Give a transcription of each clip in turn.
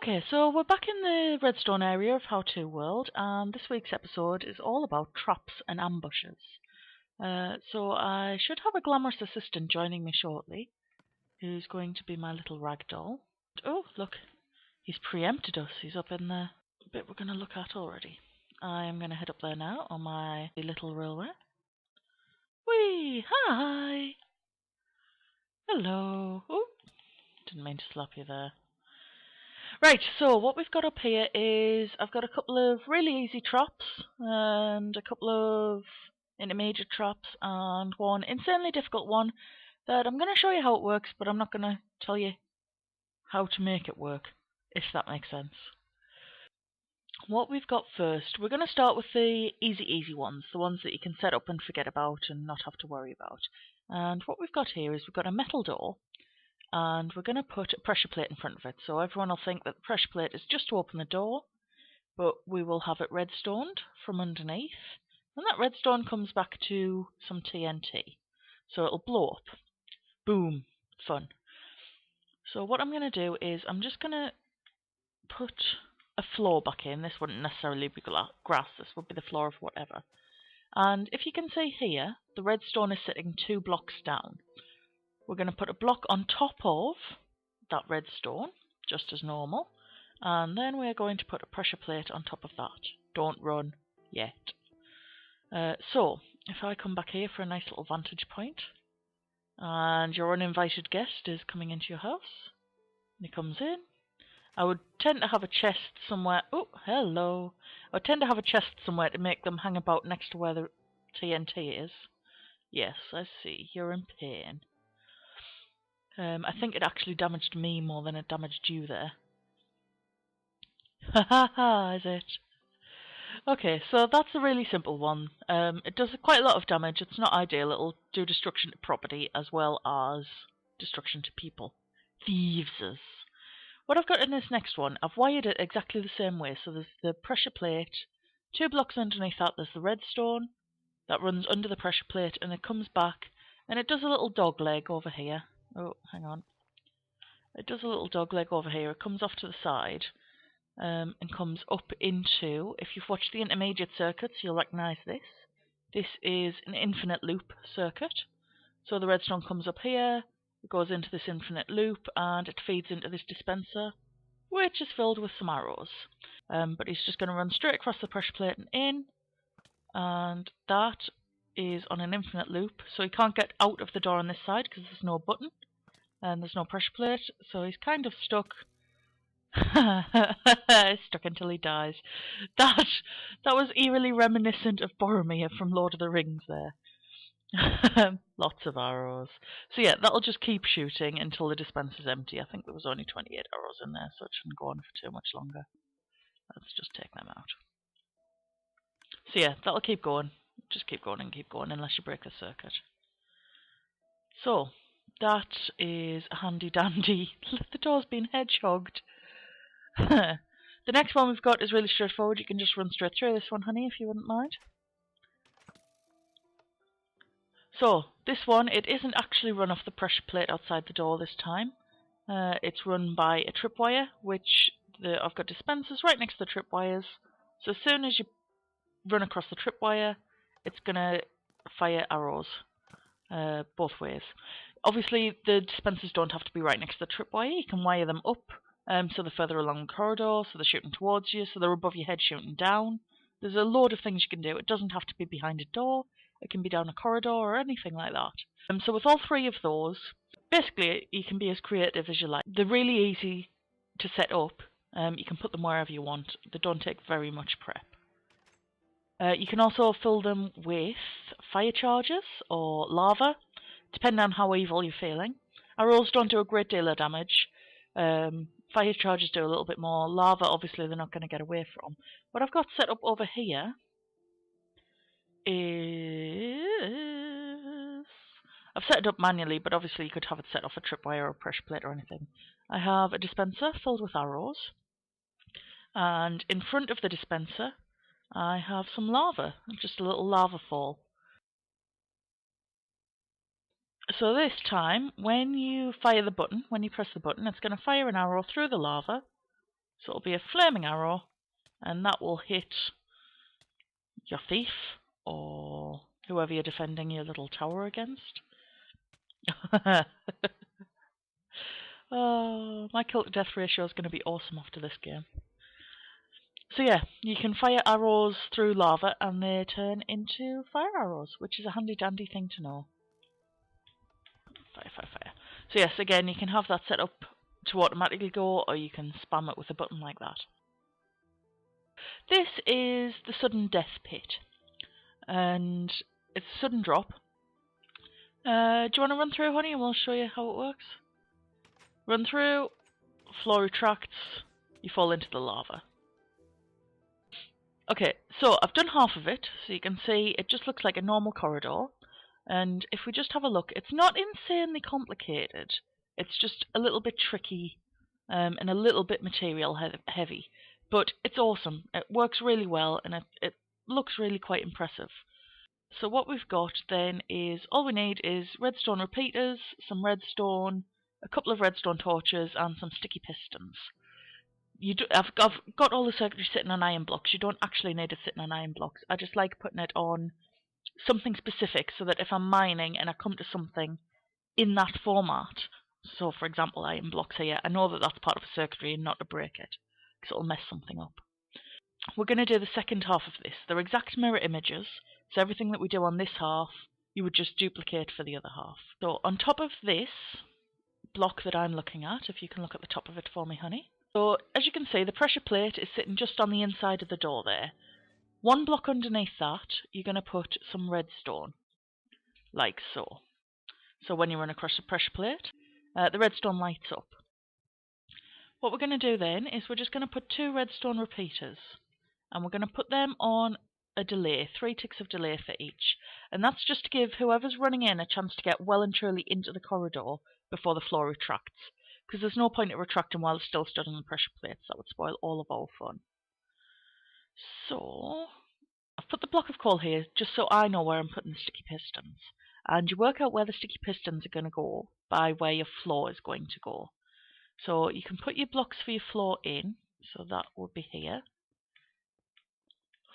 Okay, so we're back in the redstone area of How To World, and this week's episode is all about traps and ambushes. So I should have a glamorous assistant joining me shortly, who's going to be my little ragdoll. Oh, look, he's preempted us. He's up in the bit we're going to look at already. I am going to head up there now on my little railway. Whee! Hi! Hello! Oh, didn't mean to slap you there. Right, so what we've got up here is I've got a couple of really easy traps and a couple of intermediate traps and one insanely difficult one that I'm going to show you how it works, but I'm not going to tell you how to make it work, if that makes sense. What we've got first, we're going to start with the easy ones, the ones that you can set up and forget about and not have to worry about. And what we've got here is we've got a metal door, and we're going to put a pressure plate in front of it. So everyone will think that the pressure plate is just to open the door, but we will have it redstoned from underneath. And that redstone comes back to some TNT. So it'll blow up. Boom. Fun. So what I'm going to do is I'm just going to put a floor back in. This wouldn't necessarily be grass. This would be the floor of whatever. And if you can see here, the redstone is sitting 2 blocks down. We're going to put a block on top of that redstone, just as normal, and then we're going to put a pressure plate on top of that. Don't run yet. So, if I come back here for a nice little vantage point, and your uninvited guest is coming into your house, and he comes in, I would tend to have a chest somewhere. Oh, hello. I would tend to have a chest somewhere to make them hang about next to where the TNT is. Yes, I see. You're in pain. I think it actually damaged me more than it damaged you there. Ha ha ha, is it? Okay, so that's a really simple one. It does quite a lot of damage. It's not ideal. It'll do destruction to property as well as destruction to people. Thieves. What I've got in this next one, I've wired it exactly the same way. So there's the pressure plate. 2 blocks underneath that, there's the redstone. That runs under the pressure plate and it comes back. And it does a little dog leg over here. Oh, hang on. It does a little dog leg over here. It comes off to the side and comes up into, if you've watched the intermediate circuits, you'll recognise this. This is an infinite loop circuit. So the redstone comes up here, it goes into this infinite loop, and it feeds into this dispenser, which is filled with some arrows. But he's just going to run straight across the pressure plate and in, and that is on an infinite loop. So he can't get out of the door on this side because there's no button. And there's no pressure plate, so he's kind of stuck. Stuck until he dies. That was eerily reminiscent of Boromir from Lord of the Rings there. Lots of arrows. So yeah, that'll just keep shooting until the dispenser's empty. I think there was only 28 arrows in there, so it shouldn't go on for too much longer. Let's just take them out. So yeah, that'll keep going. Just keep going and keep going unless you break the circuit. So that is a handy dandy. The door's been hedgehogged. The next one we've got is really straightforward. You can just run straight through this one, honey, if you wouldn't mind. So, this one, it isn't actually run off the pressure plate outside the door this time. It's run by a tripwire, which I've got dispensers right next to the tripwires. So as soon as you run across the tripwire, it's going to fire arrows both ways. Obviously, the dispensers don't have to be right next to the tripwire. You can wire them up, so they're further along the corridor, so they're shooting towards you, so they're above your head shooting down. There's a load of things you can do. It doesn't have to be behind a door. It can be down a corridor or anything like that. So with all 3 of those, basically you can be as creative as you like. They're really easy to set up. You can put them wherever you want. They don't take very much prep. You can also fill them with fire charges or lava, depending on how evil you're feeling. Arrows don't do a great deal of damage. Fire charges do a little bit more. Lava, obviously, they're not going to get away from. What I've got set up over here is... I've set it up manually, but obviously you could have it set off a tripwire or a pressure plate or anything. I have a dispenser filled with arrows. And in front of the dispenser, I have some lava, just a little lava fall. So this time, when you fire the button, when you press the button, it's going to fire an arrow through the lava, So it'll be a flaming arrow, and that will hit your thief or whoever you're defending your little tower against. Oh, my kill to death ratio is going to be awesome after this game. So yeah, you can fire arrows through lava and they turn into fire arrows, which is a handy dandy thing to know. Fire, fire, fire. So yes, again, you can have that set up to automatically go, or you can spam it with a button like that. This is the sudden death pit, and it's a sudden drop. Do you want to run through, honey, and we'll show you how it works? Run through, floor retracts, you fall into the lava. Okay, so I've done half of it, so you can see it just looks like a normal corridor. And if we just have a look, it's not insanely complicated. It's just a little bit tricky and a little bit material heavy. But it's awesome. It works really well and it looks really quite impressive. So what we've got then is, all we need is redstone repeaters, some redstone, a couple of redstone torches and some sticky pistons. I've got all the circuitry sitting on iron blocks. You don't actually need it sitting on iron blocks. I just like putting it on something specific so that if I'm mining and I come to something in that format, so for example iron blocks here, I know that that's part of a circuitry and not to break it, because it'll mess something up. We're going to do the second half of this. They're exact mirror images, so everything that we do on this half, you would just duplicate for the other half. So on top of this block that I'm looking at, if you can look at the top of it for me, honey. So as you can see, the pressure plate is sitting just on the inside of the door there. One block underneath that, you're going to put some redstone, like so. So when you run across the pressure plate, the redstone lights up. What we're going to do then is we're just going to put 2 redstone repeaters, and we're going to put them on a delay, 3 ticks of delay for each. And that's just to give whoever's running in a chance to get well and truly into the corridor before the floor retracts. Because there's no point in retracting while it's still stood on the pressure plates. That would spoil all of our fun. So I've put the block of coal here just so I know where I'm putting the sticky pistons. And you work out where the sticky pistons are going to go by where your floor is going to go. So you can put your blocks for your floor in. So that would be here.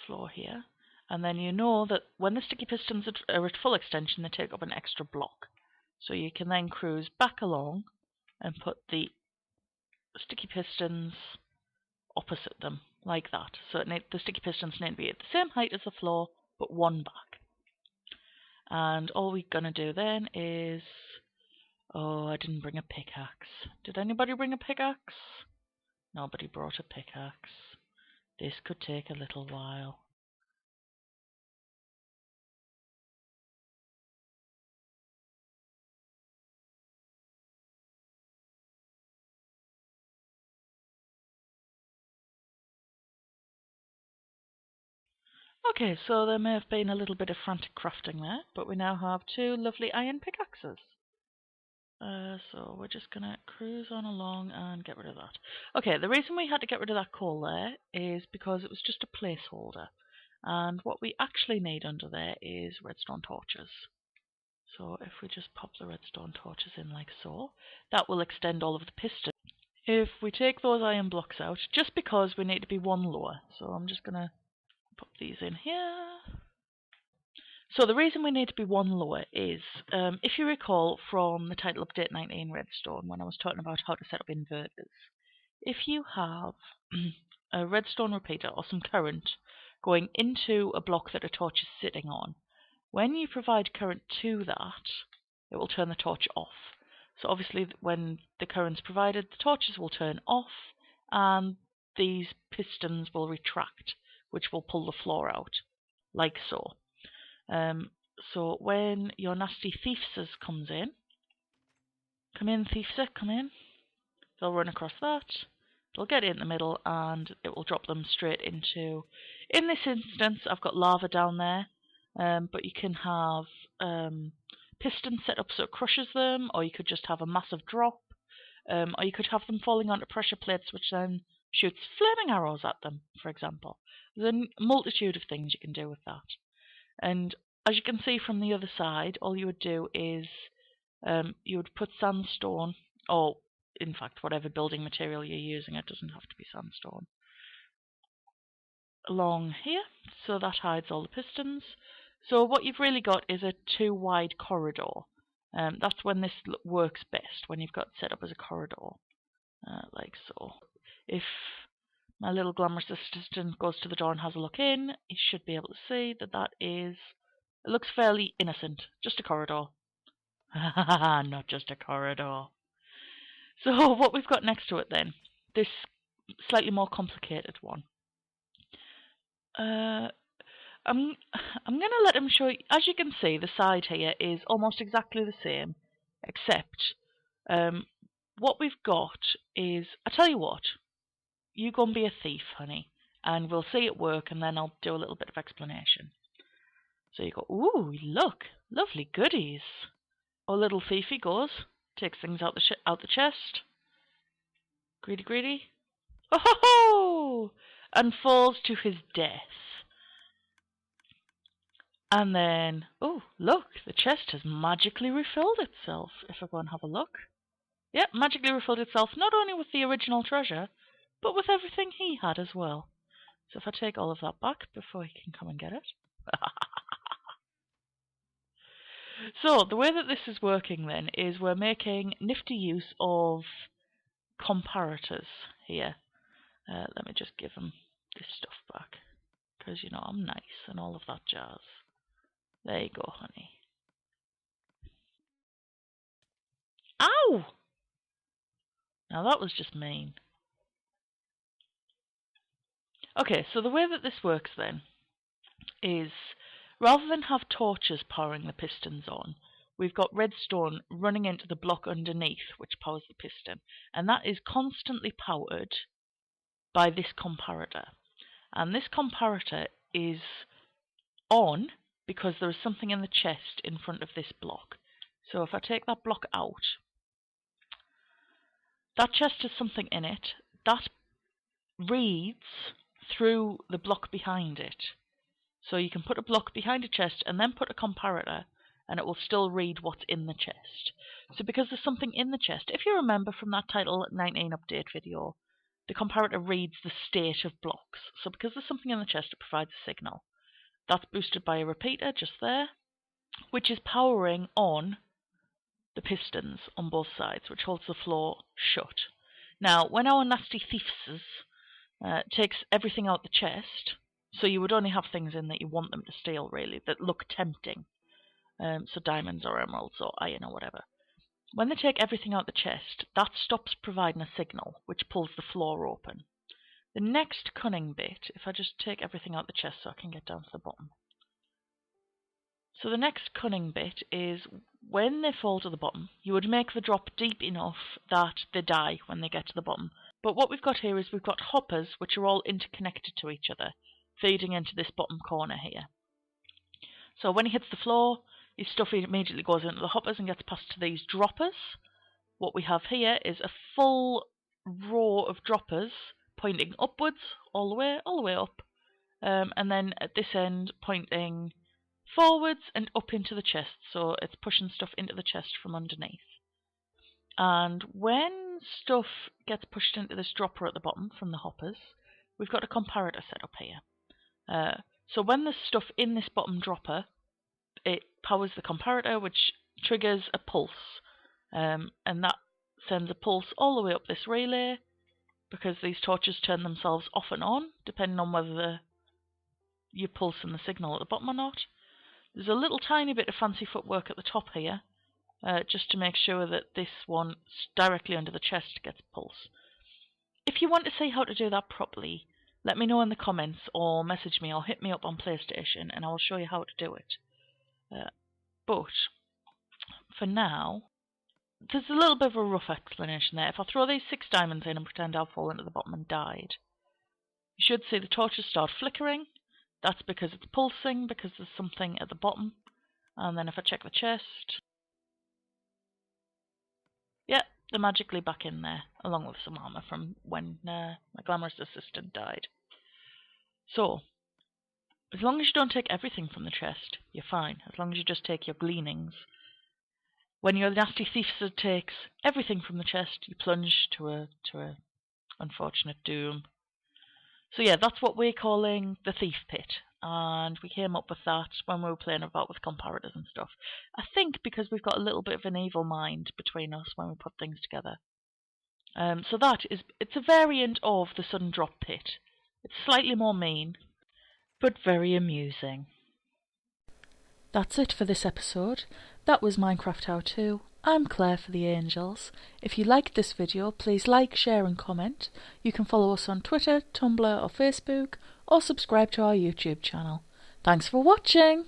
Floor here. And then you know that when the sticky pistons are at full extension, they take up an extra block. So you can then cruise back along and put the sticky pistons opposite them, like that. So the sticky pistons need to be at the same height as the floor, but one back. And all we're going to do then is... Oh, I didn't bring a pickaxe. Did anybody bring a pickaxe? Nobody brought a pickaxe. This could take a little while. Okay, so there may have been a little bit of frantic crafting there, but we now have 2 lovely iron pickaxes. So we're just going to cruise on along and get rid of that. Okay, the reason we had to get rid of that coal there is because it was just a placeholder. And what we actually need under there is redstone torches. So if we just pop the redstone torches in like so, that will extend all of the pistons. If we take those iron blocks out, just because we need to be 1 lower, so I'm just going to pop these in here. So the reason we need to be 1 lower is, if you recall from the title update 19 redstone, when I was talking about how to set up inverters, if you have a redstone repeater or some current going into a block that a torch is sitting on, when you provide current to that, it will turn the torch off. So obviously when the current's provided, the torches will turn off and these pistons will retract, which will pull the floor out, like so. So when your nasty thiefses comes in, come in thiefser, come in, they'll run across that, they'll get in the middle and it will drop them straight into, in this instance I've got lava down there, but you can have pistons set up so it crushes them, or you could just have a massive drop, or you could have them falling onto pressure plates which then shoots flaming arrows at them, for example. There's a multitude of things you can do with that. And as you can see from the other side, all you would do is you would put sandstone, or in fact, whatever building material you're using, it doesn't have to be sandstone. Along here, so that hides all the pistons. So what you've really got is a 2 wide corridor. That's when this works best, when you've got it set up as a corridor, like so. If my little glamorous assistant goes to the door and has a look in, he should be able to see that that is, it looks fairly innocent, just a corridor. Not just a corridor. So what we've got next to it then, this slightly more complicated one. I'm gonna let him show you. As you can see, the side here is almost exactly the same, except what we've got is, I tell you what, you go and be a thief, honey, and we'll see it work, and then I'll do a little bit of explanation. So you go, ooh, look, lovely goodies. Our little thiefy goes, takes things out the chest. Greedy, greedy. Oh ho ho! And falls to his death. And then, oh, look, the chest has magically refilled itself. If I go and have a look. Yep, magically refilled itself, not only with the original treasure, but with everything he had as well. So if I take all of that back before he can come and get it. So, the way that this is working then is we're making nifty use of comparators here. Let me just give him this stuff back, because, you know, I'm nice and all of that jazz. There you go, honey. Ow! Now that was just mean. Okay, so the way that this works then is, rather than have torches powering the pistons on, we've got redstone running into the block underneath, which powers the piston, and that is constantly powered by this comparator. And this comparator is on because there is something in the chest in front of this block. So if I take that block out, that chest has something in it that reads through the block behind it. So you can put a block behind a chest and then put a comparator, and it will still read what's in the chest. So because there's something in the chest, if you remember from that Title 19 update video, the comparator reads the state of blocks. So because there's something in the chest, it provides a signal. That's boosted by a repeater just there, which is powering on the pistons on both sides, which holds the floor shut. Now, when our nasty thieves takes everything out the chest, so you would only have things in that you want them to steal, really, that look tempting. So diamonds or emeralds or iron or whatever. When they take everything out the chest, that stops providing a signal, which pulls the floor open. The next cunning bit, if I just take everything out the chest so I can get down to the bottom. So the next cunning bit is, when they fall to the bottom, you would make the drop deep enough that they die when they get to the bottom. But what we've got here is we've got hoppers which are all interconnected to each other, feeding into this bottom corner here. So when he hits the floor, his stuff immediately goes into the hoppers and gets passed to these droppers. What we have here is a full row of droppers pointing upwards all the way up, and then at this end pointing forwards and up into the chest, so it's pushing stuff into the chest from underneath. And when stuff gets pushed into this dropper at the bottom from the hoppers, we've got a comparator set up here. So when there's stuff in this bottom dropper, it powers the comparator, which triggers a pulse, and that sends a pulse all the way up this relay, because these torches turn themselves off and on, depending on whether you're pulsing the signal at the bottom or not. There's a little tiny bit of fancy footwork at the top here, just to make sure that this one directly under the chest gets pulse. If you want to see how to do that properly, let me know in the comments, or message me, or hit me up on PlayStation, and I will show you how to do it. But for now, there's a little bit of a rough explanation there. If I throw these 6 diamonds in and pretend I've fallen to the bottom and died, you should see the torches start flickering. That's because it's pulsing, because there's something at the bottom. And then if I check the chest, yeah, they're magically back in there, along with some armour from when my glamorous assistant died. So, as long as you don't take everything from the chest, you're fine. As long as you just take your gleanings. when you're the nasty thief that takes everything from the chest, you plunge to a unfortunate doom. So yeah, that's what we're calling the thief pit, and we came up with that when we were playing about with comparators and stuff. I think because we've got a little bit of an evil mind between us when we put things together. So it's a variant of the sudden drop pit. It's slightly more mean, but very amusing. That's it for this episode. That was Minecraft How To. I'm Claire for the Angels. If you liked this video, please like, share and comment. You can follow us on Twitter, Tumblr or Facebook, or subscribe to our YouTube channel. Thanks for watching!